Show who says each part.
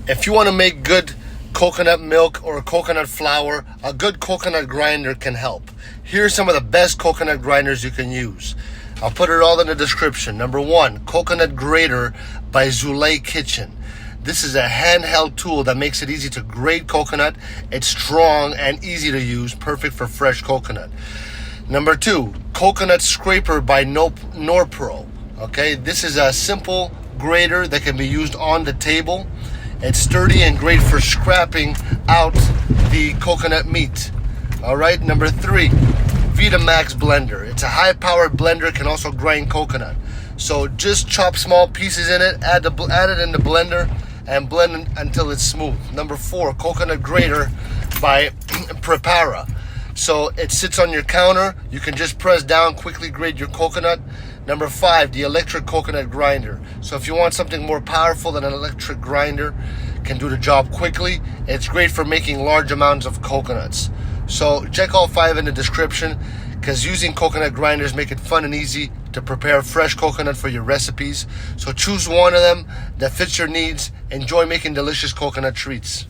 Speaker 1: If you want to make good coconut milk or coconut flour, a good coconut grinder can help. Here are some of the best coconut grinders you can use. I'll put it all in the description. Number 1, Coconut Grater by Zulay Kitchen. This is a handheld tool that makes it easy to grate coconut. It's strong and easy to use, perfect for fresh coconut. Number 2, Coconut Scraper by Norpro. Okay, this is a simple grater that can be used on the table. It's sturdy and great for scraping out the coconut meat. All right, number 3, VitaMix Blender. It's a high-powered blender, can also grind coconut. So just chop small pieces in it, add it in the blender, and blend it until it's smooth. Number 4, Coconut Grater by Prepara. So it sits on your counter. You can just press down, quickly grate your coconut. Number 5, the electric coconut grinder. So if you want something more powerful than an electric grinder, can do the job quickly. It's great for making large amounts of coconuts. So check all 5 in the description, because using coconut grinders make it fun and easy to prepare fresh coconut for your recipes. So choose one of them that fits your needs. Enjoy making delicious coconut treats.